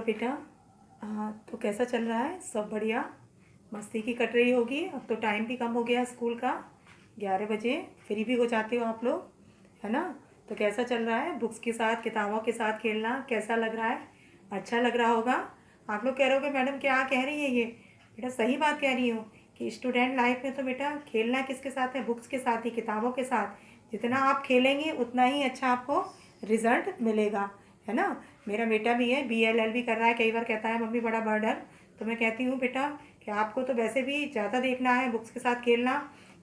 बेटा। तो कैसा चल रहा है? सब बढ़िया? मस्ती की कट रही होगी। अब तो टाइम भी कम हो गया स्कूल का, 11 बजे फ्री भी हो जाते हो आप लोग, है ना? तो कैसा चल रहा है? बुक्स के साथ, किताबों के साथ खेलना कैसा लग रहा है? अच्छा लग रहा होगा। आप लोग कह रहे होगे मैडम क्या कह रही है ये। बेटा सही बात कह रही हूँ कि स्टूडेंट लाइफ में तो बेटा खेलना किसके साथ है? बुक्स के साथ ही, किताबों के साथ। जितना आप खेलेंगे उतना ही अच्छा आपको रिजल्ट मिलेगा, है ना? मेरा बेटा भी है, BLLB कर रहा है। कई बार कहता है मम्मी बड़ा बर्डन। तो मैं कहती हूँ बेटा कि आपको तो वैसे भी ज़्यादा देखना है बुक्स के साथ खेलना,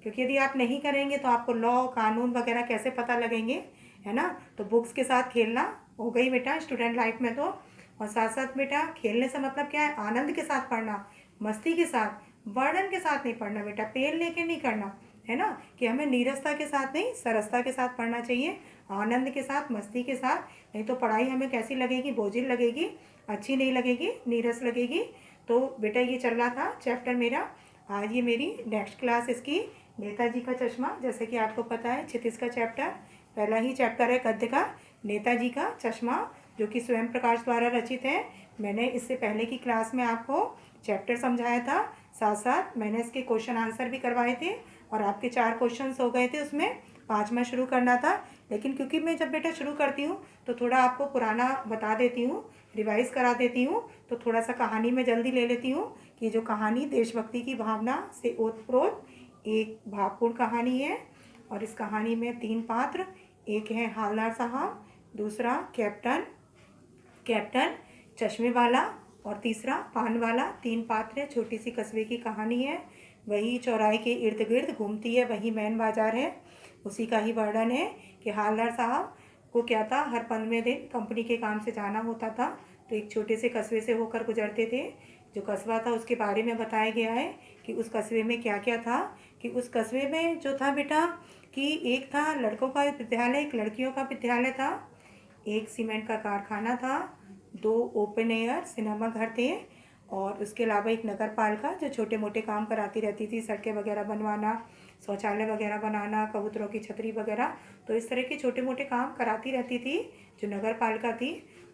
क्योंकि यदि आप नहीं करेंगे तो आपको लॉ कानून वगैरह कैसे पता लगेंगे, है ना? तो बुक्स के साथ खेलना हो गई बेटा स्टूडेंट लाइफ में तो। और साथ साथ बेटा खेलने से मतलब क्या है? आनंद के साथ पढ़ना, मस्ती के साथ, बर्डन के साथ नहीं पढ़ना बेटा, पेन लेके नहीं करना, है ना? कि हमें नीरसता के साथ नहीं, सरसता के साथ पढ़ना चाहिए, आनंद के साथ, मस्ती के साथ। नहीं तो पढ़ाई हमें कैसी लगेगी? बोझिल लगेगी, अच्छी नहीं लगेगी, नीरस लगेगी। तो बेटा ये चल रहा था चैप्टर मेरा। आज ये मेरी नेक्स्ट क्लास इसकी नेताजी का चश्मा। जैसे कि आपको पता है 36 का चैप्टर, पहला ही चैप्टर है गद्य का, नेताजी का चश्मा, जो कि स्वयं प्रकाश द्वारा रचित है। मैंने इससे पहले की क्लास में आपको चैप्टर समझाया था, साथ साथ मैंने इसके क्वेश्चन आंसर भी करवाए थे, और आपके 4 क्वेश्चन हो गए थे, उसमें 5वां शुरू करना था। लेकिन क्योंकि मैं जब बेटा शुरू करती हूँ तो थोड़ा आपको पुराना बता देती हूँ, रिवाइज करा देती हूँ, तो थोड़ा सा कहानी में जल्दी ले लेती हूँ कि जो कहानी देशभक्ति की भावना से ओतप्रोत एक भावपूर्ण कहानी है। और इस कहानी में 3 पात्र, एक है हालदार साहब, दूसरा कैप्टन कैप्टन चश्मे वाला, और तीसरा पान वाला। 3 पात्र है, छोटी सी कस्बे की कहानी है। वही चौराहे के इर्द गिर्द घूमती है, वही मैन बाजार है, उसी का ही वर्णन है कि हालदार साहब को क्या था, हर 15वें दिन कंपनी के काम से जाना होता था, तो एक छोटे से कस्बे से होकर गुजरते थे। जो कस्बा था उसके बारे में बताया गया है कि उस कस्बे में क्या क्या था। कि उस कस्बे में जो था बेटा कि एक था लड़कों का विद्यालय, एक लड़कियों का विद्यालय था, एक सीमेंट का कारखाना था, 2 ओपन एयर सिनेमा घर थे, और उसके अलावा एक नगर पालिका जो छोटे मोटे काम कराती रहती थी, सड़कें वगैरह बनवाना, शौचालय वगैरह बनाना, कबूतरों की छतरी वगैरह। तो इस तरह के छोटे मोटे काम कराती रहती थी जो नगर पालिका थी।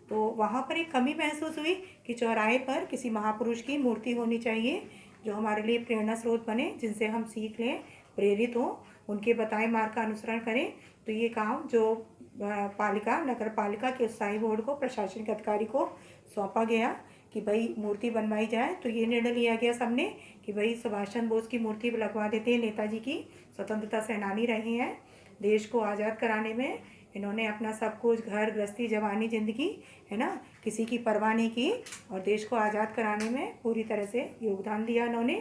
तो वहाँ पर एक कमी महसूस हुई कि चौराहे पर किसी महापुरुष की मूर्ति होनी चाहिए जो हमारे लिए प्रेरणा स्रोत बने, जिनसे हम सीख लें, प्रेरित हों, उनके बताए मार्ग का अनुसरण करें। तो ये काम जो पालिका, नगर पालिका के उत्साही बोर्ड को, प्रशासनिक अधिकारी को सौंपा गया कि भाई मूर्ति बनवाई जाए। तो ये निर्णय लिया गया सबने कि भाई सुभाष चंद्र बोस की मूर्ति लगवा देते हैं। नेताजी की स्वतंत्रता सेनानी रहे हैं, देश को आज़ाद कराने में इन्होंने अपना सब कुछ, घर गृहस्थी, जवानी, ज़िंदगी, है ना, किसी की परवाह नहीं की, और देश को आज़ाद कराने में पूरी तरह से योगदान दिया इन्होंने,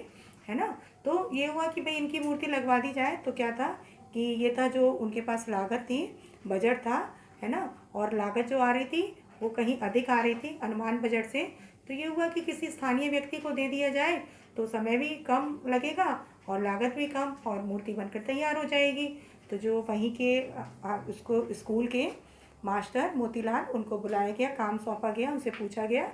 है ना। तो ये हुआ कि भाई इनकी मूर्ति लगवा दी जाए। तो क्या था कि ये था जो उनके पास लागत थी, बजट था, है ना, और लागत जो आ रही थी वो कहीं अधिक आ रही थी अनुमान बजट से। तो ये हुआ कि किसी स्थानीय व्यक्ति को दे दिया जाए तो समय भी कम लगेगा और लागत भी कम, और मूर्ति बनकर तैयार हो जाएगी। तो जो वहीं के उसको स्कूल के मास्टर मोतीलाल, उनको बुलाया गया, काम सौंपा गया, उनसे पूछा गया,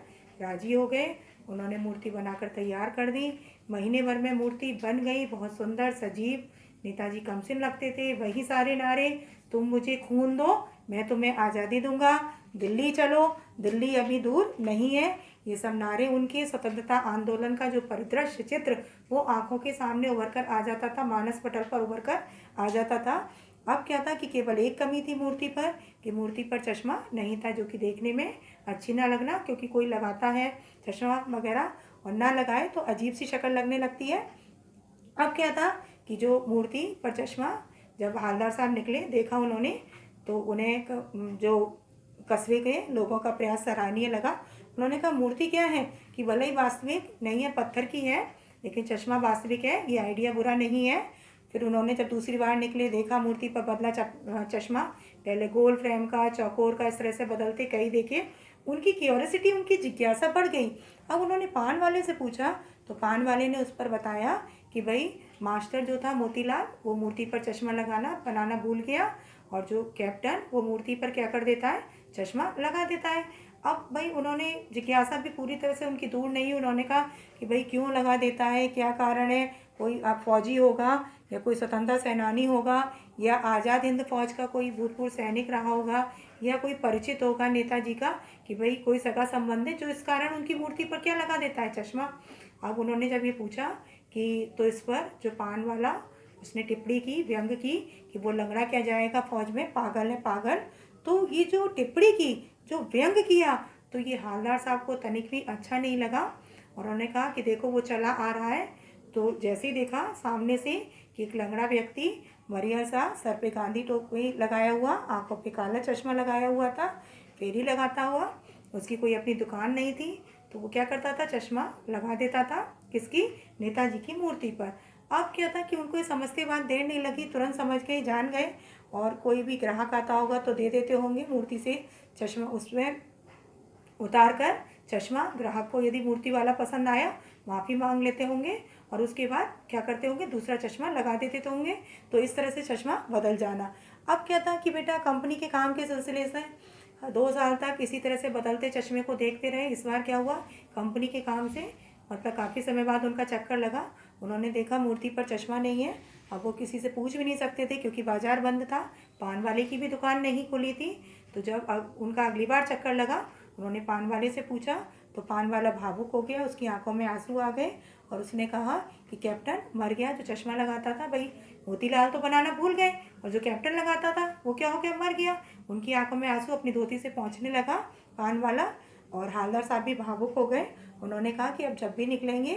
राजी हो गए। उन्होंने मूर्ति बनाकर तैयार कर दी। महीने भर में मूर्ति बन गई, बहुत सुंदर सजीव। नेताजी कमसिन लगते थे, वही सारे नारे, तुम मुझे खून दो मैं तुम्हें आज़ादी दूंगा, दिल्ली चलो, दिल्ली अभी दूर नहीं है, ये सब नारे उनके स्वतंत्रता आंदोलन का जो परिदृश्य चित्र वो आंखों के सामने उभर कर आ जाता था, मानस पटल पर उभर कर आ जाता था। अब क्या था कि केवल एक कमी थी मूर्ति पर, कि मूर्ति पर चश्मा नहीं था, जो कि देखने में अच्छी ना लगना, क्योंकि कोई लगाता है चश्मा वगैरह और ना लगाए तो अजीब सी शक्ल लगने लगती है। अब क्या था कि जो मूर्ति पर चश्मा, जब हालदार साहब निकले, देखा उन्होंने, तो उन्हें जो कस्बे के लोगों का प्रयास सराहनीय लगा। उन्होंने कहा मूर्ति क्या है कि भले ही वास्तविक नहीं है, पत्थर की है, लेकिन चश्मा वास्तविक है, ये आइडिया बुरा नहीं है। फिर उन्होंने जब दूसरी बार निकले, देखा मूर्ति पर बदला चश्मा, पहले गोल फ्रेम का, चौकोर का, इस तरह से बदलते कई देखे। उनकी क्यूरियोसिटी, उनकी जिज्ञासा बढ़ गई। अब उन्होंने पान वाले से पूछा, तो पान वाले ने उस पर बताया कि भाई मास्टर जो था मोतीलाल, वो मूर्ति पर चश्मा बनाना भूल गया, और जो कैप्टन वो मूर्ति पर क्या कर देता है, चश्मा लगा देता है। अब भाई उन्होंने जिज्ञासा भी पूरी तरह से उनकी दूर नहीं, उन्होंने कहा कि भाई क्यों लगा देता है, क्या कारण है, कोई आप फौजी होगा या कोई स्वतंत्रता सेनानी होगा या आज़ाद हिंद फौज का कोई भूतपूर्व सैनिक रहा होगा, या कोई परिचित होगा नेताजी का कि भाई कोई सगा संबंध है जो इस कारण उनकी मूर्ति पर क्या लगा देता है, चश्मा। अब उन्होंने जब ये पूछा कि तो इस पर जो पान वाला उसने टिप्पणी की, व्यंग की कि वो लंगड़ा क्या जाएगा फौज में, पागल है पागल। तो ये जो टिप्पणी की, जो व्यंग किया, तो ये हालदार साहब को तनिक भी अच्छा नहीं लगा। और उन्होंने कहा कि देखो वो चला आ रहा है। तो जैसे ही देखा सामने से कि एक लंगड़ा व्यक्ति मरिया सा, सर पे गांधी टोपी लगाया हुआ, आंखों पे काला चश्मा लगाया हुआ था, फेरी लगाता हुआ, उसकी कोई अपनी दुकान नहीं थी, तो वो क्या करता था, चश्मा लगा देता था किसकी, नेताजी की मूर्ति पर। अब क्या था कि उनको ये समझते बाद देर नहीं लगी, तुरंत समझ गए, जान गए। और कोई भी ग्राहक आता होगा तो दे देते होंगे मूर्ति से चश्मा, उसमें उतार कर चश्मा ग्राहक को यदि मूर्ति वाला पसंद आया माफ़ी मांग लेते होंगे, और उसके बाद क्या करते होंगे, दूसरा चश्मा लगा देते होंगे। तो इस तरह से चश्मा बदल जाना। अब क्या था कि बेटा कंपनी के काम के सिलसिले से 2 साल तक इसी तरह से बदलते चश्मे को देखते रहे। इस बार क्या हुआ, कंपनी के काम से मतलब काफ़ी समय बाद उनका चक्कर लगा, उन्होंने देखा मूर्ति पर चश्मा नहीं है। अब वो किसी से पूछ भी नहीं सकते थे क्योंकि बाजार बंद था, पान वाले की भी दुकान नहीं खुली थी। तो जब अब उनका अगली बार चक्कर लगा, उन्होंने पान वाले से पूछा, तो पान वाला भावुक हो गया, उसकी आंखों में आंसू आ गए और उसने कहा कि कैप्टन मर गया, जो चश्मा लगाता था, भाई मोतीलाल तो बनाना भूल गए और जो कैप्टन लगाता था वो क्या हो गया, मर गया। उनकी आंखों में आंसू अपनी धोती से पहुँचने लगा पान वाला, और हालदार साहब भी भावुक हो गए। उन्होंने कहा कि अब जब भी निकलेंगे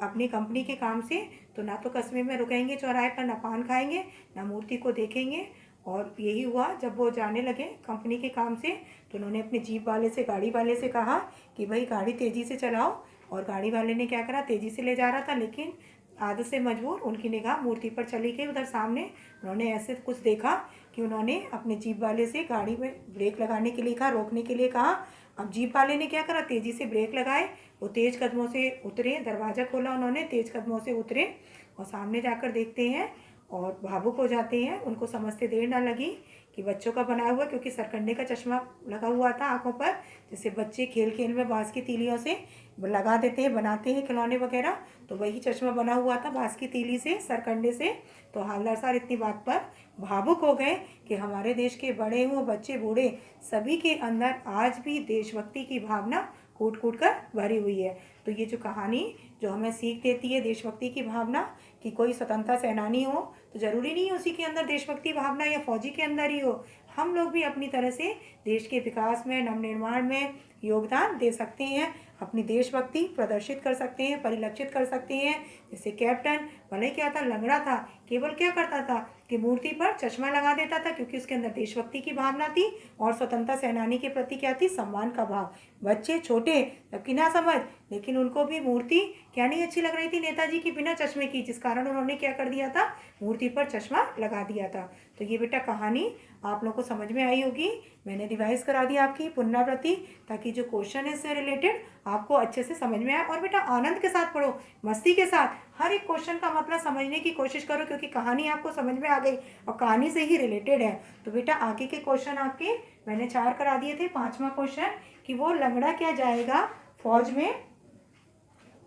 अपनी कंपनी के काम से, तो ना तो कस्बे में रुकेंगे चौराहे पर, ना पान खाएंगे, ना मूर्ति को देखेंगे। और यही हुआ, जब वो जाने लगे कंपनी के काम से, तो उन्होंने अपने जीप वाले से, गाड़ी वाले से कहा कि भाई गाड़ी तेज़ी से चलाओ। और गाड़ी वाले ने क्या करा, तेज़ी से ले जा रहा था, लेकिन आदत से मजबूर उनकी निगाह मूर्ति पर चली गई। उधर सामने उन्होंने ऐसे कुछ देखा कि उन्होंने अपने जीप वाले से गाड़ी में ब्रेक लगाने के लिए कहा, रोकने के लिए कहा। अब जीप वाले ने क्या करा, तेज़ी से ब्रेक लगाए, वो तेज़ कदमों से उतरे, दरवाज़ा खोला उन्होंने, तेज़ कदमों से उतरे और सामने जाकर देखते हैं और भावुक हो जाते हैं। उनको समझते देर ना लगी कि बच्चों का बनाया हुआ, क्योंकि सरकंडे का चश्मा लगा हुआ था आंखों पर, जैसे बच्चे खेल खेल में बाँस की तीलियों से लगा देते हैं, बनाते हैं खिलौने वगैरह, तो वही चश्मा बना हुआ था बाँस की तीली से, सरकंडे से। तो हालदार साहब इतनी बात पर भावुक हो गए कि हमारे देश के बड़े हों बच्चे बूढ़े, सभी के अंदर आज भी देशभक्ति की भावना कूट कूट कर भरी हुई है। तो ये जो कहानी जो हमें सीख देती है देशभक्ति की भावना, कि कोई स्वतंत्रता सेनानी हो तो ज़रूरी नहीं है उसी के अंदर देशभक्ति भावना या फौजी के अंदर ही हो, हम लोग भी अपनी तरह से देश के विकास में, नवनिर्माण में योगदान दे सकते हैं, अपनी देशभक्ति प्रदर्शित कर सकते हैं, परिलक्षित कर सकते हैं। जैसे कैप्टन भले क्या था, लंगड़ा था, केवल क्या करता था कि मूर्ति पर चश्मा लगा देता था, क्योंकि उसके अंदर देशभक्ति की भावना थी और स्वतंत्रता सेनानी के प्रति क्या थी, सम्मान का भाव। बच्चे छोटे जबकि ना समझ, लेकिन उनको भी मूर्ति क्या नहीं अच्छी लग रही थी नेताजी की बिना चश्मे की, जिस कारण उन्होंने क्या कर दिया था, मूर्ति पर चश्मा लगा दिया था। तो ये बेटा कहानी आप लोगों को समझ में आई होगी, मैंने रिवाइज करा दी आपकी पुनरावृत्ति, ताकि जो क्वेश्चन है इससे रिलेटेड आपको अच्छे से समझ में आए। और बेटा आनंद के साथ पढ़ो, मस्ती के साथ, हर एक क्वेश्चन का मतलब समझने की कोशिश करो, क्योंकि कहानी आपको समझ में आ गई और कहानी से ही रिलेटेड है। तो बेटा आगे के क्वेश्चन आपके मैंने 4 करा दिए थे। 5वां क्वेश्चन कि वो लंगड़ा क्या जाएगा फौज में,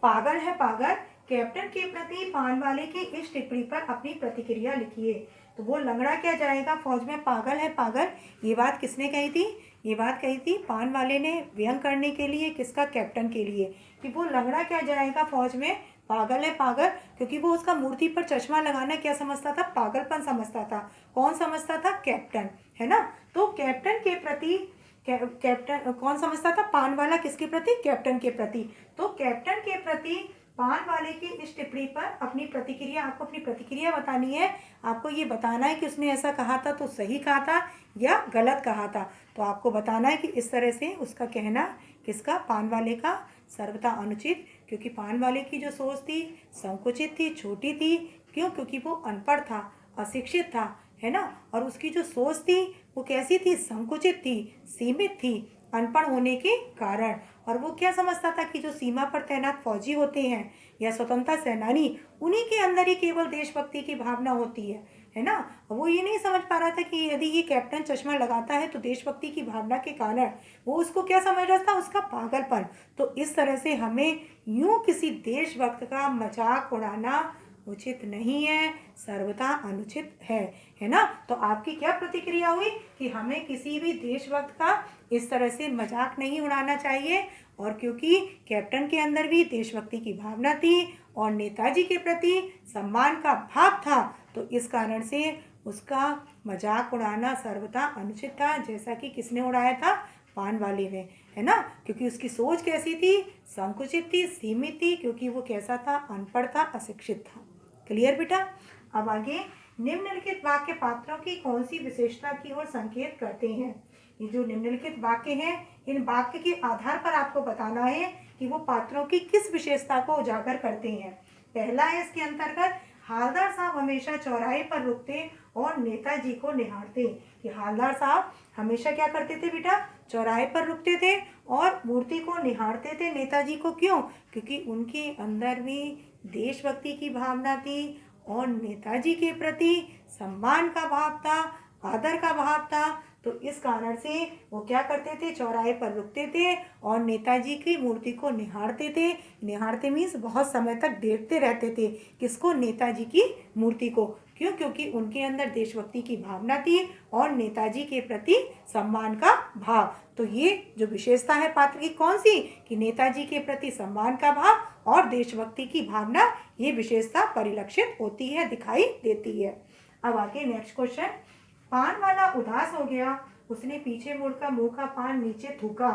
पागल है पागल, कैप्टन के प्रति पान वाले की इस टिप्पणी पर अपनी प्रतिक्रिया लिखिए। तो वो लंगड़ा क्या जाएगा फौज में, पागल है पागल, ये बात किसने कही थी, ये बात कही थी पान वाले ने व्यंग करने के लिए, किसका, कैप्टन के लिए, कि वो लंगड़ा क्या जाएगा फौज में, पागल है पागल, क्योंकि वो उसका मूर्ति पर चश्मा लगाना क्या समझता था, पागलपन समझता था। कौन समझता था, कैप्टन, है ना। तो कैप्टन के प्रति कैप्टन कौन समझता था, पान वाला किसके प्रति, कैप्टन के प्रति। तो कैप्टन के प्रति पान वाले की इस टिप्पणी पर अपनी प्रतिक्रिया, आपको अपनी प्रतिक्रिया बतानी है। आपको ये बताना है कि उसने ऐसा कहा था तो सही कहा था या गलत कहा था। तो आपको बताना है कि इस तरह से उसका कहना किसका, पान वाले का, सर्वथा अनुचित, क्योंकि पान वाले की जो सोच थी संकुचित थी, छोटी थी। क्यों, क्योंकि वो अनपढ़ था, अशिक्षित था, है ना। और उसकी जो सोच थी वो कैसी थी, संकुचित थी, सीमित थी, अनपढ़ होने के कारण। और वो क्या समझता था कि जो सीमा पर तैनात फौजी होते हैं या स्वतंत्रता सेनानी, उन्हीं के अंदर ही केवल देशभक्ति की भावना होती है ना। वो ये नहीं समझ पा रहा था कि यदि ये कैप्टन चश्मा लगाता है तो देशभक्ति की भावना के कारण वो उसको क्या समझ रहा था, उसका पागलपन। तो इस तरह से हमें यूं किसी देशभक्त का मजाक उड़ाना उचित नहीं है, सर्वथा अनुचित है ना। तो आपकी क्या प्रतिक्रिया हुई कि हमें किसी भी देशभक्त का इस तरह से मजाक नहीं उड़ाना चाहिए, और क्योंकि कैप्टन के अंदर भी देशभक्ति की भावना थी और नेताजी के प्रति सम्मान का भाव था, तो इस कारण से उसका मजाक उड़ाना सर्वथा अनुचित था, जैसा कि किसने उड़ाया था, पान वाले ने, है ना। क्योंकि उसकी सोच कैसी थी, संकुचित थी, सीमित थी, क्योंकि वो कैसा था, अनपढ़ था, अशिक्षित था। क्लियर बेटा। अब आगे, निम्नलिखित वाक्य पात्रों की कौन सी विशेषता की ओर संकेत करते हैं। ये जो निम्नलिखित वाक्य हैं, इन वाक्य के आधार पर आपको बताना है कि वो पात्रों की किस विशेषता को उजागर करते हैं। पहला है इसके अंतर्गत, हालदार साहब हमेशा चौराहे पर रुकते और नेताजी को निहारते। कि हालदार साहब हमेशा क्या करते थे बेटा, चौराहे पर रुकते थे और मूर्ति को निहारते थे, नेताजी को। क्यों? क्योंकि उनके अंदर भी देशभक्ति की भावना थी और नेताजी के प्रति सम्मान का भाव था, आदर का भाव था। तो इस कारण से वो क्या करते थे, चौराहे पर रुकते थे और नेताजी की मूर्ति को निहारते थे। निहारते मीन्स बहुत समय तक देखते रहते थे। किसको? नेताजी की मूर्ति को। क्यों? क्योंकि उनके अंदर देशभक्ति की भावना थी और नेताजी के प्रति सम्मान का भाव। तो ये जो विशेषता है पात्र की, कौन सी? कि नेताजी के प्रति सम्मान का भाव और देशभक्ति की भावना, ये विशेषता परिलक्षित होती है, दिखाई देती है। अब आगे नेक्स्ट क्वेश्चन, पान वाला उदास हो गया, उसने पीछे मुड़कर मुंह का पान नीचे थूका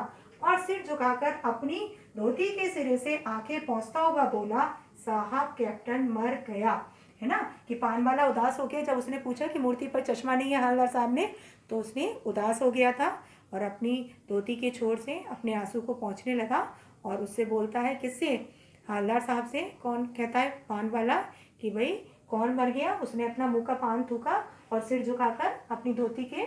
और सिर झुकाकर अपनी धोती के सिरे से आंखें पोंछता हुआ बोला, साहब कैप्टन मर गया। है ना, कि पान वाला उदास हो गया। जब उसने पूछा कि मूर्ति पर चश्मा नहीं है हालदार साहब ने, तो उसने उदास हो गया था और अपनी धोती के छोर से अपने आंसू को पोंछने लगा और उससे बोलता है, किससे? हालदार साहब से। कौन कहता है? पान वाला। कि भाई कौन मर गया? उसने अपना मुंह का पान थूका और सिर झुकाकर अपनी धोती के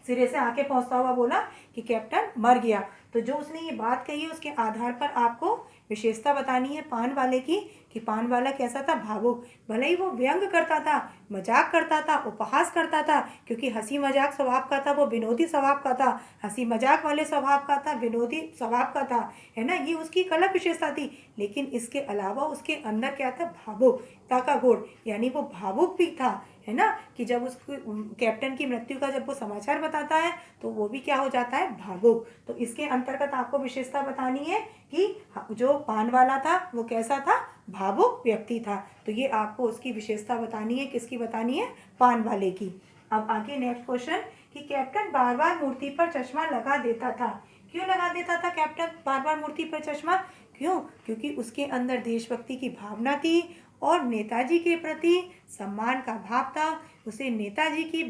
सिरे से आके पहुंचता हुआ बोला कि कैप्टन मर गया। तो जो उसने ये बात कही है, उसके आधार पर आपको विशेषता बतानी है पान वाले की, कि पान वाला कैसा था, भावुक। भले ही वो व्यंग करता था, मजाक करता था, उपहास करता था, क्योंकि हंसी मजाक स्वभाव का था, वो विनोदी स्वभाव का था, हंसी मजाक वाले स्वभाव का था, विनोदी स्वभाव का था, है ना। ये उसकी एक अलग विशेषता थी। लेकिन इसके अलावा उसके अंदर क्या था, भावुकता का गुण, यानी वो भावुक भी था, है ना। कि जब उसको कैप्टन की मृत्यु का जब वो समाचार बताता है, तो वो भी क्या हो जाता है, भावुक। तो इसके अंतर्गत आपको विशेषता बतानी है कि जो पान वाला था वो कैसा था, भावुक व्यक्ति था। तो ये आपको उसकी विशेषता बतानी है। किसकी बतानी है? पान वाले की। अब आगे नेक्स्ट क्वेश्चन, कि कैप्टन बार बार मूर्ति पर चश्मा लगा देता था। क्यों लगा देता था कैप्टन बार बार मूर्ति पर चश्मा? क्यों? क्योंकि उसके अंदर देशभक्ति की भावना थी और नेताजी के प्रति सम्मान का भाव था। उसे नेताजी की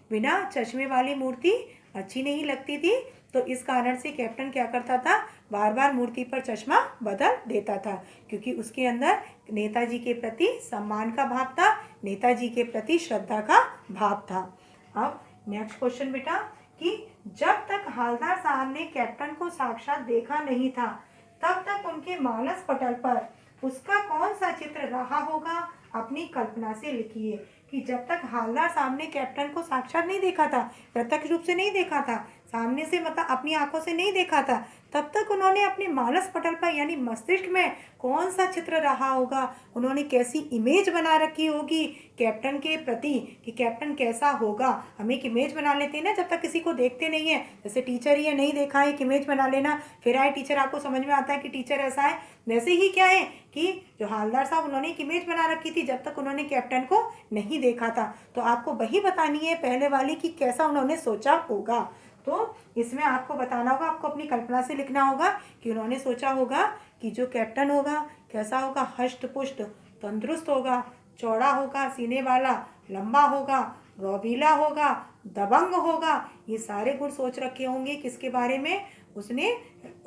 बिना चश्मे वाली मूर्ति अच्छी नहीं लगती थी। तो इस कारण से कैप्टन क्या करता था, बार बार मूर्ति पर चश्मा बदल देता था, क्योंकि उसके अंदर नेताजी के प्रति सम्मान का भाव था, नेताजी के प्रति श्रद्धा का भाव था। अब नेक्स्ट क्वेश्चन बेटा, कि जब तक हालदार साहब ने कैप्टन को साक्षात देखा नहीं था, तब तक उनके मानस पटल पर उसका कौन सा चित्र रहा होगा, अपनी कल्पना से लिखिए। कि जब तक हालदार साहब ने कैप्टन को साक्षात नहीं देखा था, प्रत्यक्ष रूप से नहीं देखा था, सामने से मतलब अपनी आंखों से नहीं देखा था, तब तक उन्होंने अपने मानस पटल पर यानी मस्तिष्क में कौन सा चित्र रहा होगा, उन्होंने कैसी इमेज बना रखी होगी कैप्टन के प्रति, कि कैप्टन कैसा होगा। हम एक इमेज बना लेते हैं ना, जब तक किसी को देखते नहीं है। जैसे टीचर ही है, नहीं देखा है, एक इमेज बना लेना, फिर आए टीचर, आपको समझ में आता है कि टीचर ऐसा है। वैसे ही क्या है कि जो हालदार साहब, उन्होंने एक इमेज बना रखी थी जब तक उन्होंने कैप्टन को नहीं देखा था। तो आपको वही बतानी है पहले वाली, कि कैसा उन्होंने सोचा होगा। तो इसमें आपको बताना होगा, आपको अपनी कल्पना से लिखना होगा कि उन्होंने सोचा होगा कि जो कैप्टन होगा कैसा होगा, हष्ट पुष्ट, तंदुरुस्त होगा, चौड़ा होगा, सीने वाला, लंबा होगा, रौबीला होगा, दबंग होगा। ये सारे गुण सोच रखे होंगे किसके बारे में, उसने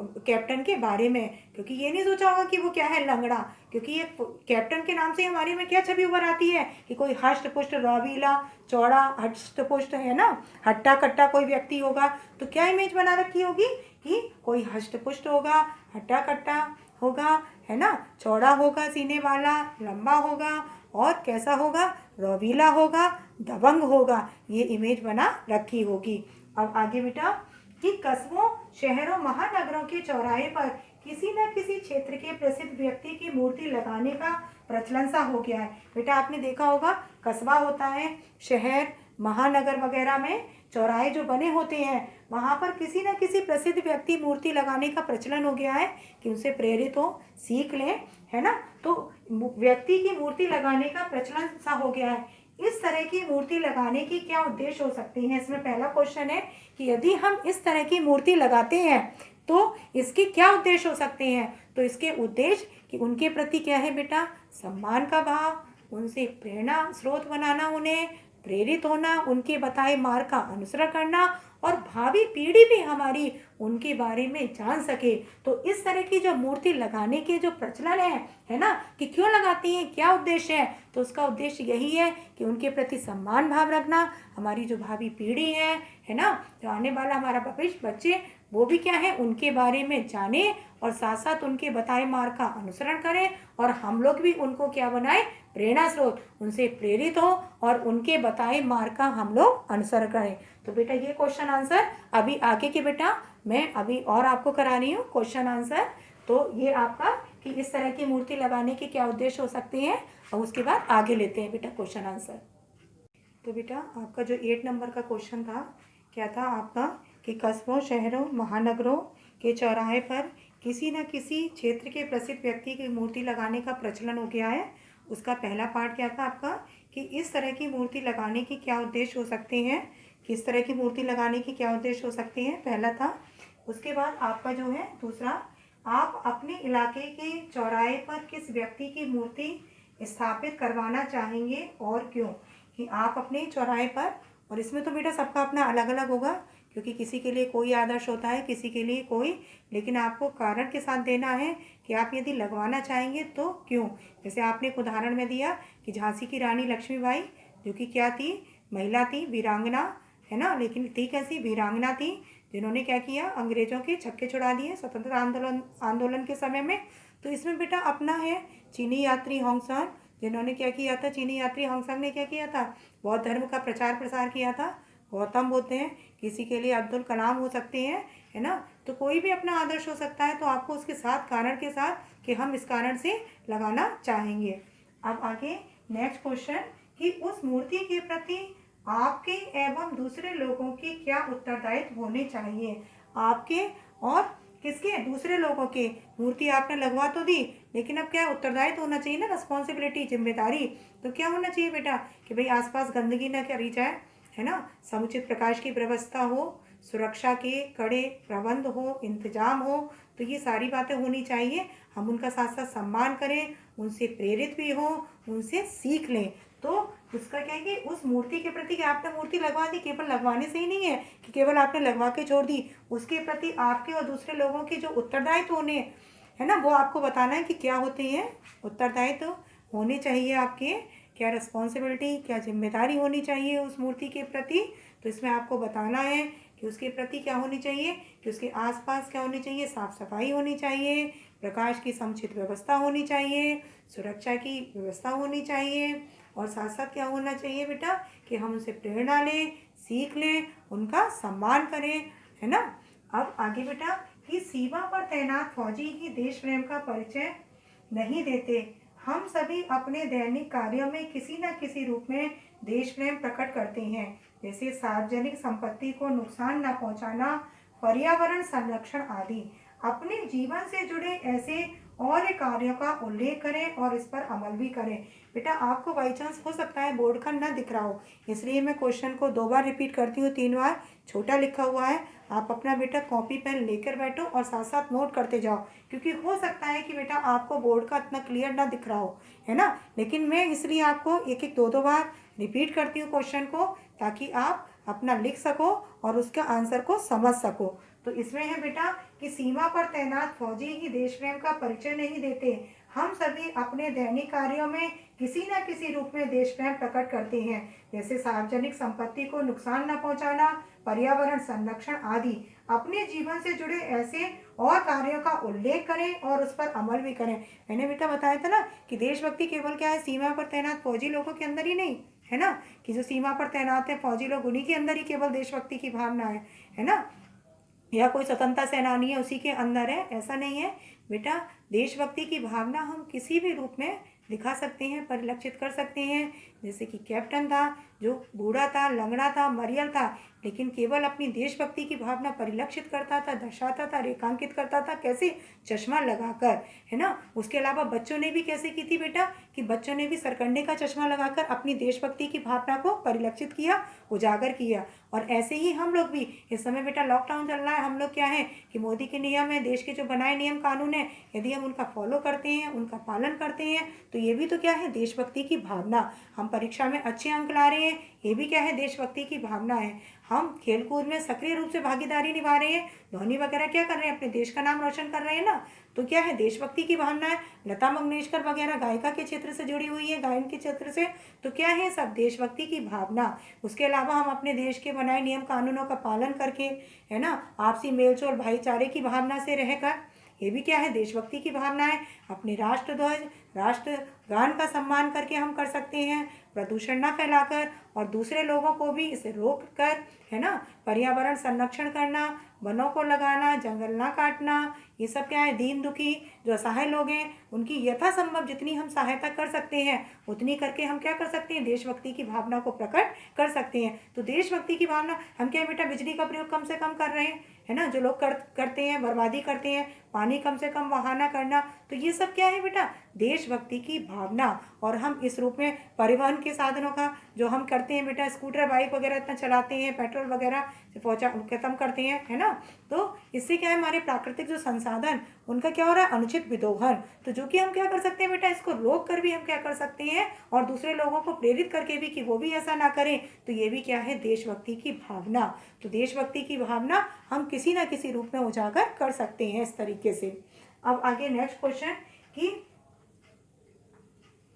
कैप्टन के बारे में। क्योंकि ये नहीं सोचा होगा कि वो क्या है, लंगड़ा। क्योंकि ये कैप्टन के नाम से हमारे में क्या छवि उभर आती है कि कोई हष्ट पुष्ट, रौबीला, चौड़ा, हष्ट पुष्ट, है ना, हट्टा कट्टा कोई व्यक्ति होगा। तो क्या इमेज बना रखी होगी कि कोई हष्ट पुष्ट होगा, हट्टा कट्टा होगा, है ना, चौड़ा होगा, सीने वाला, लंबा होगा, और कैसा होगा, रौबीला होगा, दबंग होगा। ये इमेज बना रखी होगी। अब आगे बेटा, कि कस्बों, शहरों, महानगरों के चौराहे पर किसी न किसी क्षेत्र के प्रसिद्ध व्यक्ति की मूर्ति लगाने का प्रचलन सा हो गया है। बेटा आपने देखा होगा, कस्बा होता है, शहर, महानगर वगैरह में चौराहे जो बने होते हैं, वहाँ पर किसी न किसी प्रसिद्ध व्यक्ति मूर्ति लगाने का प्रचलन हो गया है कि उनसे प्रेरित हो, सीख लें, है ना। तो व्यक्ति की मूर्ति लगाने का प्रचलन सा हो गया है। इस तरह की मूर्ति लगाने की क्या उद्देश्य हो सकते हैं? इसमें पहला क्वेश्चन है कि यदि हम इस तरह की मूर्ति लगाते हैं तो इसके क्या उद्देश्य हो सकते हैं? तो इसके उद्देश्य कि उनके प्रति क्या है बेटा, सम्मान का भाव, उनसे प्रेरणा स्रोत बनाना, उन्हें प्रेरित होना, उनके बताए मार्ग का अनुसरण करना और भावी पीढ़ी भी हमारी उनके बारे में जान सके। तो इस तरह की जो मूर्ति लगाने के जो प्रचलन है ना, कि क्यों लगाती हैं, क्या उद्देश्य है? तो उसका उद्देश्य यही है कि उनके प्रति सम्मान भाव रखना, हमारी जो भावी पीढ़ी है ना, जो आने वाला हमारा भविष्य बच्चे, वो भी क्या है, उनके बारे में जाने और साथ साथ उनके बताए मार्ग का अनुसरण करें और हम लोग भी उनको क्या बनाए, प्रेरणा स्रोत, उनसे प्रेरित हो और उनके बताए मार्ग का हम लोग अनुसरण करें। तो बेटा ये क्वेश्चन आंसर अभी आगे के बेटा मैं अभी और आपको करा रही हूँ क्वेश्चन आंसर। तो ये आपका कि इस तरह की मूर्ति लगाने के क्या उद्देश्य हो सकते हैं और उसके बाद आगे लेते हैं बेटा क्वेश्चन आंसर। तो बेटा आपका जो 8 नंबर का क्वेश्चन था, क्या था आपका कि कस्बों, शहरों, महानगरों के चौराहे पर किसी न किसी क्षेत्र के प्रसिद्ध व्यक्ति की मूर्ति लगाने का प्रचलन हो गया है। उसका पहला पार्ट क्या था आपका कि इस तरह की मूर्ति लगाने के क्या उद्देश्य हो सकते हैं, किस तरह की मूर्ति लगाने के क्या उद्देश्य हो सकते हैं, पहला था। उसके बाद आपका जो है दूसरा, आप अपने इलाके के चौराहे पर किस व्यक्ति की मूर्ति स्थापित करवाना चाहेंगे और क्यों? कि आप अपने चौराहे पर, और इसमें तो बेटा सबका अपना अलग अलग होगा क्योंकि किसी के लिए कोई आदर्श होता है, किसी के लिए कोई, लेकिन आपको कारण के साथ देना है कि आप यदि लगवाना चाहेंगे तो क्यों। जैसे आपने एक उदाहरण में दिया कि झांसी की रानी लक्ष्मीबाई, जो कि क्या थी, महिला थी, वीरांगना, है ना, लेकिन थी कैसी, वीरांगना थी, जिन्होंने क्या किया, अंग्रेजों के छक्के छुड़ा दिए स्वतंत्रता आंदोलन के समय में। तो इसमें बेटा अपना है चीनी यात्री होंगसान, जिन्होंने क्या किया था, चीनी यात्री होंगसान ने क्या किया था, बौद्ध धर्म का प्रचार प्रसार किया था। गौतम बुद्ध हैं, किसी के लिए अब्दुल कलाम हो सकते हैं, है ना। तो कोई भी अपना आदर्श हो सकता है, तो आपको उसके साथ कारण के साथ कि हम इस कारण से लगाना चाहेंगे। अब आगे नेक्स्ट क्वेश्चन कि उस मूर्ति के प्रति आपके एवं दूसरे लोगों के क्या उत्तरदायित्व होने चाहिए। आपके और किसके, दूसरे लोगों के। मूर्ति आपने लगवा तो दी, लेकिन अब क्या उत्तरदायित्व होना चाहिए ना, रिस्पॉन्सिबिलिटी, जिम्मेदारी। तो क्या होना चाहिए बेटा कि भाई आसपास गंदगी ना करी जाए, है ना, समुचित प्रकाश की व्यवस्था हो, सुरक्षा के कड़े प्रबंध हो, इंतजाम हो। तो ये सारी बातें होनी चाहिए। हम उनका साथ साथ सम्मान करें, उनसे प्रेरित भी हो, उनसे सीख लें। तो उसका क्या है कि उस मूर्ति के प्रति कि आपने मूर्ति लगवा दी, केवल लगवाने से ही नहीं है कि केवल आपने लगवा के छोड़ दी, उसके प्रति आपके और दूसरे लोगों के जो उत्तरदायित्व होने, है ना, वो आपको बताना है कि क्या होते हैं उत्तरदायित्व होने चाहिए आपके, क्या रिस्पॉन्सिबिलिटी, क्या जिम्मेदारी होनी चाहिए उस मूर्ति के प्रति। तो इसमें आपको बताना है कि उसके प्रति क्या होनी चाहिए कि उसके आसपास क्या होनी चाहिए, साफ सफाई होनी चाहिए, प्रकाश की समुचित व्यवस्था होनी चाहिए, सुरक्षा की व्यवस्था होनी चाहिए और साथ साथ क्या होना चाहिए बेटा कि हम उनसे प्रेरणा लें, सीख लें, उनका सम्मान करें, है ना। अब आगे बेटा कि सीमा पर तैनात फौजी ही देश प्रेम का परिचय नहीं देते। हम सभी अपने दैनिक कार्यों में किसी न किसी रूप में देश प्रेम प्रकट करते हैं, जैसे सार्वजनिक संपत्ति को नुकसान न पहुंचाना, पर्यावरण संरक्षण आदि। अपने जीवन से जुड़े ऐसे और कार्यों का उल्लेख करें और इस पर अमल भी करें। बेटा आपको बाई चांस हो सकता है बोर्ड का ना दिख रहा हो, इसलिए मैं क्वेश्चन को 2 बार रिपीट करती हूँ, 3 बार छोटा लिखा हुआ है। आप अपना बेटा कॉपी पेन लेकर बैठो और साथ साथ नोट करते जाओ, क्योंकि हो सकता है कि बेटा आपको बोर्ड का इतना क्लियर ना दिख रहा हो, है ना। लेकिन मैं इसलिए आपको एक एक 2 बार रिपीट करती हूँ क्वेश्चन को, ताकि आप अपना लिख सको और उसका आंसर को समझ सको। तो इसमें है बेटा कि सीमा पर तैनात फौजी ही देश प्रेम का परिचय नहीं देते। हम सभी अपने दैनिक कार्यों में किसी न किसी रूप में देश प्रेम प्रकट करते हैं, जैसे सार्वजनिक संपत्ति को नुकसान न पहुंचाना, पर्यावरण संरक्षण आदि। अपने जीवन से जुड़े ऐसे और कार्यों का उल्लेख करें और उस पर अमल भी करें। मैंने बेटा बताया था ना कि देशभक्ति केवल क्या है, सीमा पर तैनात फौजी लोगों के अंदर ही नहीं, है ना, कि जो सीमा पर तैनात है फौजी लोग, उन्हीं के अंदर ही केवल देशभक्ति की भावना है ना, या कोई स्वतंत्रता सेनानी है उसी के अंदर है, ऐसा नहीं है। बेटा देशभक्ति की भावना हम किसी भी रूप में दिखा सकते हैं, परिलक्षित कर सकते हैं। जैसे कि कैप्टन था जो बूढ़ा था, लंगड़ा था, मरियल था, लेकिन केवल अपनी देशभक्ति की भावना परिलक्षित करता था, दर्शाता था, रेखांकित करता था। कैसे? चश्मा लगाकर, है ना। उसके अलावा बच्चों ने भी कैसे की थी बेटा कि बच्चों ने भी सरकंडे का चश्मा लगाकर अपनी देशभक्ति की भावना को परिलक्षित किया, उजागर किया। और ऐसे ही हम लोग भी इस समय बेटा लॉकडाउन चल रहा है, हम लोग क्या है कि मोदी के नियम है, देश के जो बनाए नियम कानून है, यदि हम उनका फॉलो करते हैं, उनका पालन करते हैं, तो ये भी तो क्या है देशभक्ति की भावना। हम परीक्षा में अच्छे अंक ला रहे हैं, ये भी क्या है देशभक्ति की भावना है। हम खेलकूद में सक्रिय रूप से भागीदारी निभा रहे हैं, धोनी वगैरह क्या कर रहे हैं, अपने देश का नाम रोशन कर रहे हैं ना, तो क्या है देशभक्ति की भावना है। लता मंगेशकर वगैरह गायिका के क्षेत्र से जुड़ी हुई है, गायन के क्षेत्र से, तो क्या है सब देशभक्ति की भावना। उसके अलावा हम अपने देश के बनाए नियम कानूनों का पालन करके, है ना, आपसी मेलजोल भाईचारे की भावना से रहकर, ये भी क्या है देशभक्ति की भावना है। अपने राष्ट्रध्वज, राष्ट्रगान का सम्मान करके हम कर सकते हैं, प्रदूषण न फैलाकर और दूसरे लोगों को भी इसे रोक कर, है ना, पर्यावरण संरक्षण करना, वनों को लगाना, जंगल ना काटना, ये सब क्या है दीन दुखी जो असहाय लोग हैं उनकी यथासंभव जितनी हम सहायता कर सकते हैं उतनी करके हम क्या कर सकते हैं देशभक्ति की भावना को प्रकट कर सकते हैं। तो देशभक्ति की भावना हम क्या बेटा बिजली का प्रयोग कम से कम कर रहे हैं, है ना, जो लोग करते हैं बर्बादी करते हैं, पानी कम से कम बहाना करना, तो ये सब क्या है बेटा देशभक्ति की भावना। और हम इस रूप में परिवहन के साधनों का जो हम करते हैं बेटा, स्कूटर बाइक वगैरह इतना चलाते हैं, पेट्रोल वगैरह से खत्म करते हैं, है ना, तो इससे क्या है हमारे प्राकृतिक जो संसाधन उनका क्या हो रहा है अनुचित विदोहन। तो जो कि हम क्या कर सकते हैं बेटा इसको रोक कर भी हम क्या कर सकते हैं और दूसरे लोगों को प्रेरित करके भी कि वो भी ऐसा ना करें, तो ये भी क्या है देशभक्ति की भावना। तो देशभक्ति की भावना हम किसी ना किसी रूप में उजागर कर सकते हैं इस तरीके से। अब आगे नेक्स्ट क्वेश्चन कि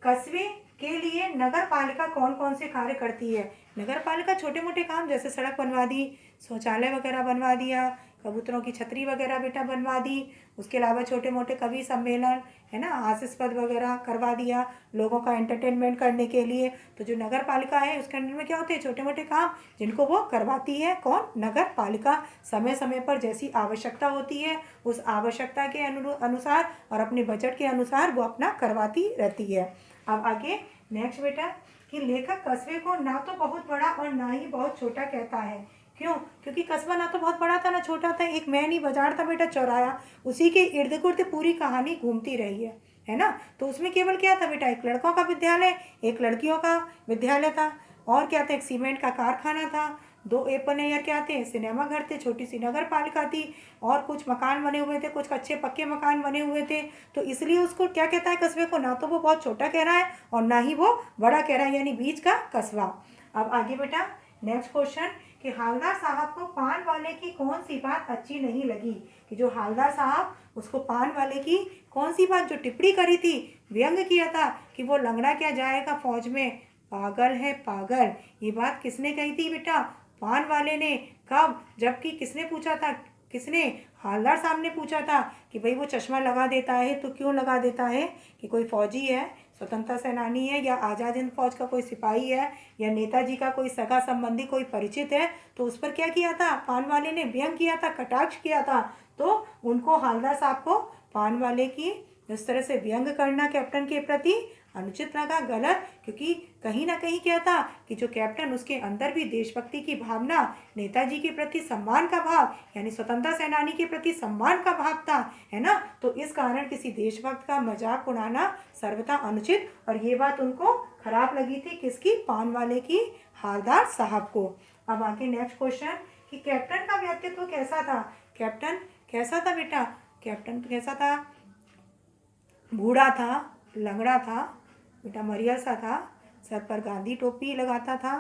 कस्बे के लिए नगर पालिका कौन कौन से कार्य करती है। नगर पालिका छोटे मोटे काम जैसे सड़क बनवा दी, शौचालय वगैरह बनवा दिया, कबूतरों की छतरी वगैरह बेटा बनवा दी, उसके अलावा छोटे मोटे कवि सम्मेलन, है ना, हास्यास्पद वगैरह करवा दिया लोगों का एंटरटेनमेंट करने के लिए। तो जो नगर पालिका है उसके अंदर में क्या होते हैं छोटे मोटे काम जिनको वो करवाती है, कौन, नगर पालिका। समय समय पर जैसी आवश्यकता होती है उस आवश्यकता के अनुसार और अपने बजट के अनुसार वो अपना करवाती रहती है। अब आगे नेक्स्ट बेटा कि लेखक कस्बे को ना तो बहुत बड़ा और ना ही बहुत छोटा कहता है। क्यों? क्योंकि कस्बा ना तो बहुत बड़ा था ना छोटा था, एक मैनी बाजार था बेटा, चौराया, उसी के इर्द गिर्द पूरी कहानी घूमती रही है ना। तो उसमें केवल क्या था बेटा, एक लड़कों का विद्यालय, एक लड़कियों का विद्यालय था, और क्या था, एक सीमेंट का कारखाना था, 2 ओपन एयर क्या थे, सिनेमा घर थे, छोटी सी नगर पालिका थी, और कुछ मकान बने हुए थे, कुछ कच्चे पक्के मकान बने हुए थे। तो इसलिए उसको क्या कहता है कस्बे को, ना तो वो बहुत छोटा कह रहा है और ना ही वो बड़ा कह रहा है, यानी बीच का कस्बा। अब आगे बेटा नेक्स्ट क्वेश्चन कि हालदार साहब को पान वाले की कौन सी बात अच्छी नहीं लगी। कि जो हालदार साहब उसको पान वाले की कौन सी बात जो टिप्पणी करी थी, व्यंग किया था कि वो लंगड़ा क्या जाएगा फौज में, पागल है पागल, ये बात किसने कही थी बेटा, पान वाले ने। कब? जबकि किसने पूछा था, किसने, हालदार साहब ने पूछा था कि भाई वो चश्मा लगा देता है तो क्यों लगा देता है, कि कोई फौजी है, स्वतंत्रता सेनानी है, या आज़ाद हिंद फौज का कोई सिपाही है, या नेताजी का कोई सगा संबंधी कोई परिचित है, तो उस पर क्या किया था पान वाले ने, व्यंग किया था, कटाक्ष किया था। तो उनको हालदार साहब को पान वाले की इस तरह से व्यंग करना कैप्टन के प्रति अनुचित लगा, गलत, क्योंकि कहीं ना कहीं क्या था कि जो कैप्टन उसके अंदर भी देशभक्ति की भावना, नेताजी के प्रति सम्मान का भाव, यानी स्वतंत्रता सेनानी के प्रति सम्मान का भाव था, है ना। तो इस कारण किसी देशभक्त का मजाक उड़ाना सर्वथा अनुचित, और ये बात उनको खराब लगी थी, किसकी, पान वाले की, हालदार साहब को। अब आगे नेक्स्ट क्वेश्चन कि कैप्टन का व्यक्तित्व कैसा था। कैप्टन कैसा था बेटा, कैप्टन कैसा था, बूढ़ा था, लंगड़ा था बेटा, मरियल सा था, सर पर गांधी टोपी लगाता था,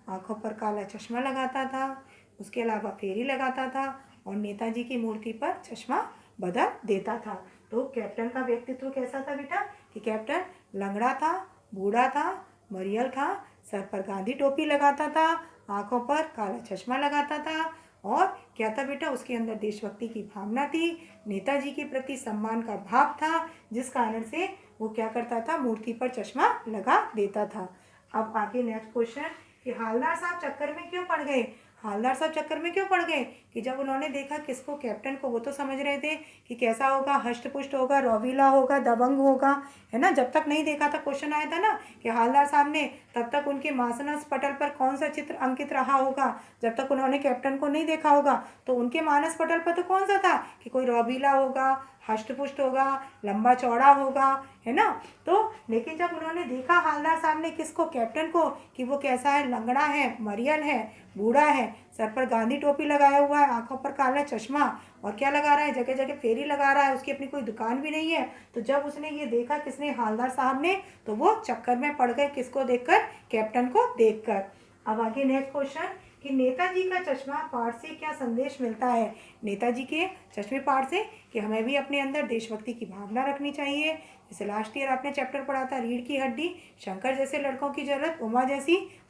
आंखों पर काला चश्मा लगाता था, उसके अलावा फेरी लगाता था, और नेताजी की मूर्ति पर चश्मा बदल देता था। तो कैप्टन का व्यक्तित्व कैसा था बेटा, कि कैप्टन लंगड़ा था, बूढ़ा था, मरियल था, सर पर गांधी टोपी लगाता था, आंखों पर काला चश्मा लगाता था, और क्या था बेटा उसके अंदर देशभक्ति की भावना थी, नेताजी के प्रति सम्मान का भाव था, जिस कारण से वो क्या करता था, मूर्ति पर चश्मा लगा देता था। अब आगे नेक्स्ट क्वेश्चन कि हालदार साहब चक्कर में क्यों पड़ गए। हालदार साहब चक्कर में क्यों पड़ गए कि जब उन्होंने देखा किसको, कैप्टन को, वो तो समझ रहे थे कि कैसा होगा, हष्टपुष्ट होगा, रौवीला होगा, दबंग होगा, है ना। जब तक नहीं देखा था, क्वेश्चन आया था ना कि हालदार साहब ने, तब तक उनके मानस पटल पर कौन सा चित्र अंकित रहा होगा, जब तक उन्होंने कैप्टन को नहीं देखा होगा। तो उनके मानस पटल पर तो कौन सा था कि कोई रौबीला होगा, हष्टपुष्ट होगा, लंबा चौड़ा होगा, है ना। तो लेकिन जब उन्होंने देखा हालदार साहब ने किसको, कैप्टन को, कि वो कैसा है, लंगड़ा है, मरियल है, बूढ़ा है, सर पर गांधी टोपी लगाया हुआ है, आंखों पर काला चश्मा, और क्या लगा रहा है, जगह जगह फेरी लगा रहा है, उसकी अपनी कोई दुकान भी नहीं है। तो जब उसने ये देखा, किसने, हालदार साहब ने, तो वो चक्कर में पड़ गए, किसको देखकर, कैप्टन को देखकर। अब आगे नेक्स्ट क्वेश्चन कि नेताजी का चश्मा पाठ से क्या संदेश मिलता है। नेताजी के चश्मे पाठ से कि हमें भी अपने अंदर देशभक्ति की भावना रखनी चाहिए। जैसे लास्ट ईयर आपने चैप्टर पढ़ा था, रीढ़ की हड्डी, शंकर जैसे लड़कों की जरूरत,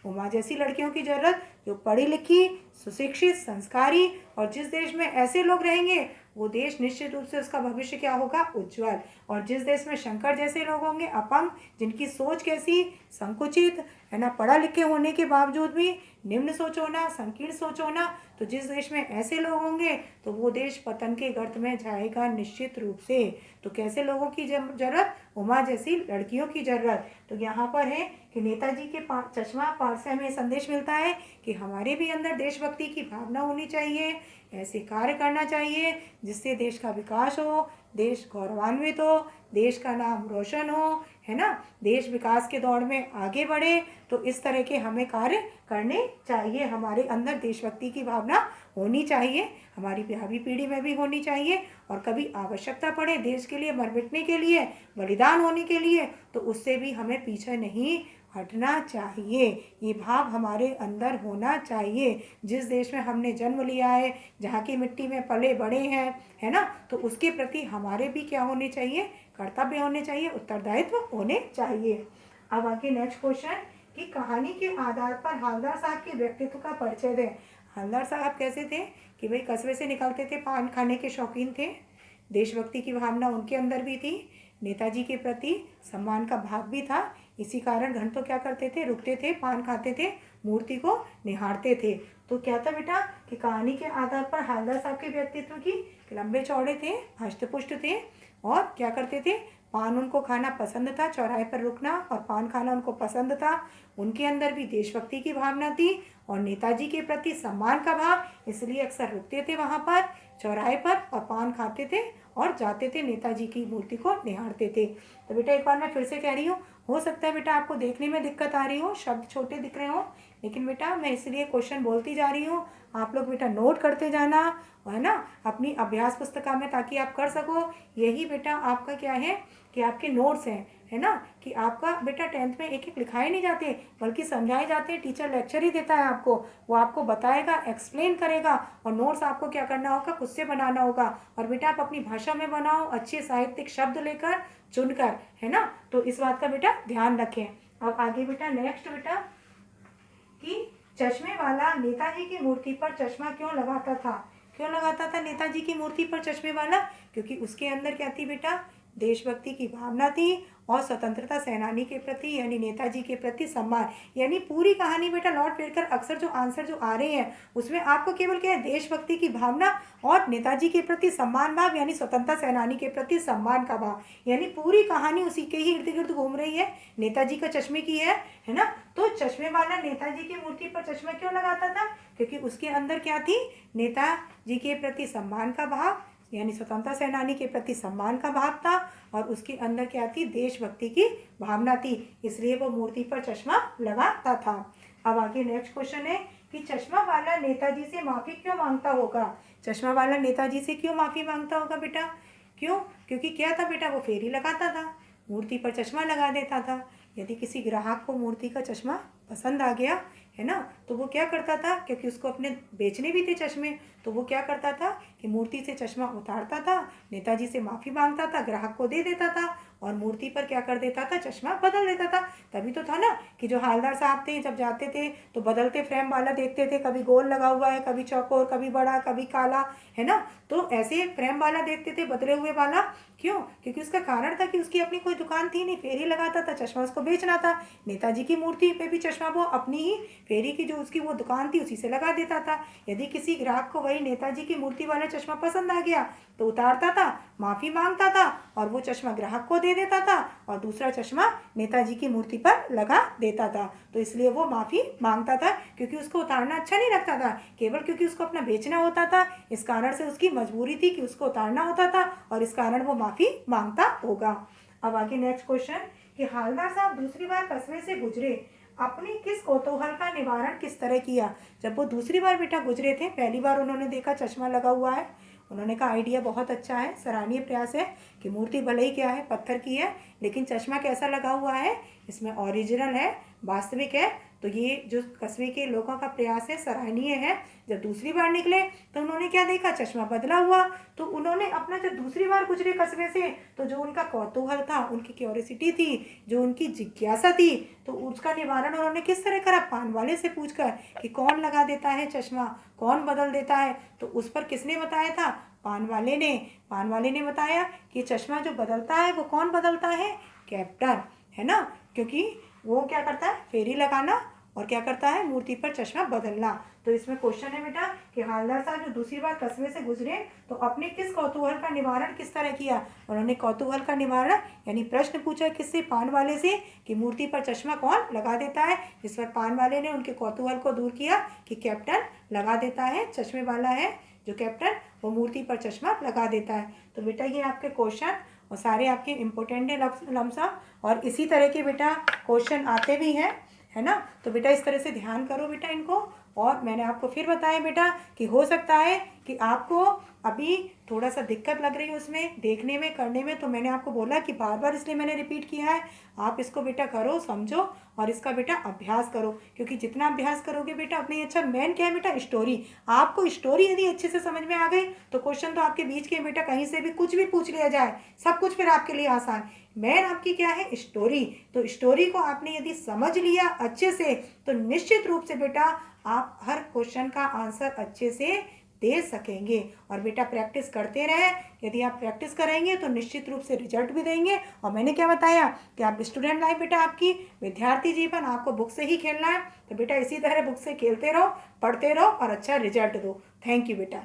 उमा जैसी लड़कियों की जरूरत, जो पढ़ी लिखी, सुशिक्षित, संस्कारी, और जिस देश में ऐसे लोग रहेंगे वो देश निश्चित रूप से उसका भविष्य क्या होगा, उज्जवल। और जिस देश में शंकर जैसे लोग होंगे, अपंग, जिनकी सोच कैसी, संकुचित, है ना, पढ़ा लिखे होने के बावजूद भी निम्न सोच होना, संकीर्ण सोच होना, तो जिस देश में ऐसे लोग होंगे तो वो देश पतन के गर्त में जाएगा निश्चित रूप से। तो कैसे लोगों की जरूरत, उमा जैसी लड़कियों की जरूरत। तो यहाँ पर है कि नेताजी के चश्मा पाठ से हमें संदेश मिलता है कि हमारे भी अंदर देशभक्ति की भावना होनी चाहिए, ऐसे कार्य करना चाहिए जिससे देश का विकास हो, देश गौरवान्वित हो, देश का नाम रोशन हो, है ना, देश विकास के दौड़ में आगे बढ़े। तो इस तरह के हमें कार्य करने चाहिए, हमारे अंदर देशभक्ति की भावना होनी चाहिए, हमारी भावी पीढ़ी में भी होनी चाहिए। और कभी आवश्यकता पड़े देश के लिए मर मिटने के लिए, बलिदान होने के लिए, तो उससे भी हमें पीछे नहीं हटना चाहिए। ये भाव हमारे अंदर होना चाहिए। जिस देश में हमने जन्म लिया है, जहाँ की मिट्टी में पले बड़े हैं, है ना, तो उसके प्रति हमारे भी क्या होने चाहिए, कर्तव्य होने चाहिए, उत्तरदायित्व होने चाहिए। अब आगे नेक्स्ट क्वेश्चन कि कहानी के आधार पर हालदार साहब के व्यक्तित्व का परिचय दें। हालदार साहब कैसे थे कि भाई कस्बे से निकलते थे, पान खाने के शौकीन थे, देशभक्ति की भावना उनके अंदर भी थी, नेताजी के प्रति सम्मान का भाव भी था। इसी कारण घंटों क्या करते थे, रुकते थे, पान खाते थे, मूर्ति को निहारते थे। तो क्या था बेटा कि कहानी के आधार पर हालदार साहब के व्यक्तित्व की, लंबे चौड़े थे, हष्टपुष्ट थे, और क्या करते थे, पान उनको खाना पसंद था, चौराहे पर रुकना और पान खाना उनको पसंद था। उनके अंदर भी देशभक्ति की भावना थी और नेताजी के प्रति सम्मान का भाव, इसलिए अक्सर रुकते थे वहाँ पर चौराहे पर और पान खाते थे और जाते थे, नेताजी की मूर्ति को निहारते थे। तो बेटा एक बार मैं फिर से कह रही हूँ, हो सकता है बेटा आपको देखने में दिक्कत आ रही हो, शब्द छोटे दिख रहे हो, लेकिन बेटा मैं इसलिए क्वेश्चन बोलती जा रही हूँ, आप लोग बेटा नोट करते जाना, है ना, अपनी अभ्यास पुस्तिका में, ताकि आप कर सको। यही बेटा आपका क्या है कि आपके नोट्स हैं, है ना, कि आपका बेटा 10th में एक एक लिखाए नहीं जाते बल्कि समझाए जाते हैं। टीचर लेक्चर ही देता है आपको, वो आपको बताएगा, एक्सप्लेन करेगा, और नोट्स आपको क्या करना होगा, खुद से बनाना होगा। और बेटा आप अपनी भाषा में बनाओ, अच्छे साहित्यिक शब्द लेकर, चुनकर, है ना। तो इस बात का बेटा ध्यान रखें। अब आगे बेटा नेक्स्ट बेटा कि चश्मे वाला नेताजी की मूर्ति पर चश्मा क्यों लगाता था। क्यों लगाता था नेताजी की मूर्ति पर चश्मे वाला, क्योंकि उसके अंदर क्या थी बेटा, देशभक्ति की भावना थी और स्वतंत्रता सेनानी के प्रति यानी नेताजी के प्रति सम्मान। यानी पूरी कहानी बेटा लौट फिर कर अक्सर जो आंसर जो आ रहे हैं उसमें आपको केवल क्या है, देशभक्ति की भावना और नेताजी के प्रति सम्मान भाव यानी स्वतंत्रता सेनानी के प्रति सम्मान का भाव, यानी पूरी कहानी उसी के ही इर्द गिर्द घूम रही है, नेताजी का चश्मे की है ना। तो चश्मे वाला नेताजी की मूर्ति पर चश्मा क्यों लगाता था, क्योंकि उसके अंदर क्या थी, नेताजी के प्रति सम्मान का भाव यानी स्वतंत्रता सेनानी के प्रति सम्मान का भाव था, और उसके अंदर क्या थी, देशभक्ति की भावना थी, इसलिए वो मूर्ति पर चश्मा लगाता था। अब आगे नेक्स्ट क्वेश्चन है कि चश्मा वाला नेताजी से माफ़ी क्यों मांगता होगा। चश्मा वाला नेताजी से क्यों माफ़ी मांगता होगा बेटा, क्यों, क्योंकि क्या था बेटा, वो फेरी लगाता था, मूर्ति पर चश्मा लगा देता था। यदि किसी ग्राहक को मूर्ति का चश्मा पसंद आ गया, है ना, तो वो क्या करता था, क्योंकि उसको अपने बेचने भी थे चश्मे, तो वो क्या करता था कि मूर्ति से चश्मा उतारता था, नेताजी से माफ़ी मांगता था, ग्राहक को दे देता था, और मूर्ति पर क्या कर देता था, चश्मा बदल देता था। तभी तो था ना कि जो हालदार साहब थे जब जाते थे तो बदलते फ्रेम वाला देखते थे, कभी गोल लगा हुआ है, कभी चौकोर, कभी बड़ा, कभी काला, है ना। तो ऐसे फ्रेम वाला देखते थे, बदले हुए वाला। क्यों? क्योंकि उसका कारण था कि उसकी अपनी कोई दुकान थी नहीं, फेरी लगाता था, चश्मा उसको बेचना था। नेताजी की मूर्ति पे भी चश्मा वो अपनी ही फेरी की जो उसकी वो दुकान थी उसी से लगा देता था। यदि किसी ग्राहक को वही नेताजी की मूर्ति वाला चश्मा पसंद आ गया तो उतारता था, माफ़ी मांगता था और वो चश्मा ग्राहक को दे देता था और दूसरा चश्मा नेताजी की मूर्ति पर लगा देता था। तो इसलिए वो माफ़ी मांगता था, क्योंकि उसको उतारना अच्छा नहीं लगता था, केवल क्योंकि उसको अपना बेचना होता था, इस कारण से उसकी मजबूरी थी कि उसको उतारना होता था और इस कारण वो माफ़ी मांगता होगा। अब आगे नेक्स्ट क्वेश्चन कि हालदार साहब दूसरी बार कस्बे से गुजरे, अपनी किस कौतूहल का निवारण किस तरह किया। जब वो दूसरी बार बेटा गुजरे थे, पहली बार उन्होंने देखा चश्मा लगा हुआ है, उन्होंने कहा आइडिया बहुत अच्छा है, सराहनीय प्रयास है कि मूर्ति भले ही क्या है, पत्थर की है, लेकिन चश्मा कैसा लगा हुआ है, इसमें ओरिजिनल है, वास्तविक है। तो ये जो कस्बे के लोगों का प्रयास है सराहनीय है। जब दूसरी बार निकले तो उन्होंने क्या देखा, चश्मा बदला हुआ। तो उन्होंने अपना जब दूसरी बार गुजरे कस्बे से तो जो उनका कौतूहल था, उनकी क्यूरियोसिटी थी, जो उनकी जिज्ञासा थी, तो उसका निवारण उन्होंने किस तरह करा, पान वाले से पूछकर कि कौन लगा देता है चश्मा, कौन बदल देता है। तो उस पर किसने बताया था, पान वाले ने। पान वाले ने बताया कि चश्मा जो बदलता है वो कौन बदलता है, कैप्टन, है ना। क्योंकि वो क्या करता है, फेरी लगाना और क्या करता है, मूर्ति पर चश्मा बदलना। तो इसमें क्वेश्चन है बेटा कि हालदार साहब जो दूसरी बार कस्बे से गुजरे तो अपने किस कौतूहल का निवारण किस तरह किया। उन्होंने कौतूहल का निवारण यानी प्रश्न पूछा किससे, पान वाले से, कि मूर्ति पर चश्मा कौन लगा देता है। जिस पर पान वाले ने उनके कौतूहल को दूर किया कि कैप्टन लगा देता है, चश्मे वाला है जो कैप्टन, वो मूर्ति पर चश्मा लगा देता है। तो बेटा ये आपके क्वेश्चन और सारे आपके इम्पोर्टेंट है लमसम, और इसी तरह के बेटा क्वेश्चन आते भी हैं, है ना। तो बेटा इस तरह से ध्यान करो बेटा इनको। और मैंने आपको फिर बताया बेटा कि हो सकता है कि आपको अभी थोड़ा सा दिक्कत लग रही है उसमें देखने में, करने में, तो मैंने आपको बोला कि बार बार इसलिए मैंने रिपीट किया है। आप इसको बेटा करो, समझो और इसका बेटा अभ्यास करो, क्योंकि जितना अभ्यास करोगे बेटा उतना ही अच्छा। मेन क्या है बेटा, स्टोरी। आपको स्टोरी यदि अच्छे से समझ में आ गई तो क्वेश्चन तो आपके बीच के बेटा कहीं से भी कुछ भी पूछ लिया जाए, सब कुछ फिर आपके लिए आसान। मेन आपकी क्या है, स्टोरी। तो स्टोरी को आपने यदि समझ लिया अच्छे से तो निश्चित रूप से बेटा आप हर क्वेश्चन का आंसर अच्छे से दे सकेंगे। और बेटा प्रैक्टिस करते रहे, यदि आप प्रैक्टिस करेंगे तो निश्चित रूप से रिजल्ट भी देंगे। और मैंने क्या बताया कि आप स्टूडेंट लाइफ बेटा आपकी विद्यार्थी जीवन आपको बुक से ही खेलना है। तो बेटा इसी तरह बुक से खेलते रहो, पढ़ते रहो और अच्छा रिजल्ट दो। थैंक यू बेटा।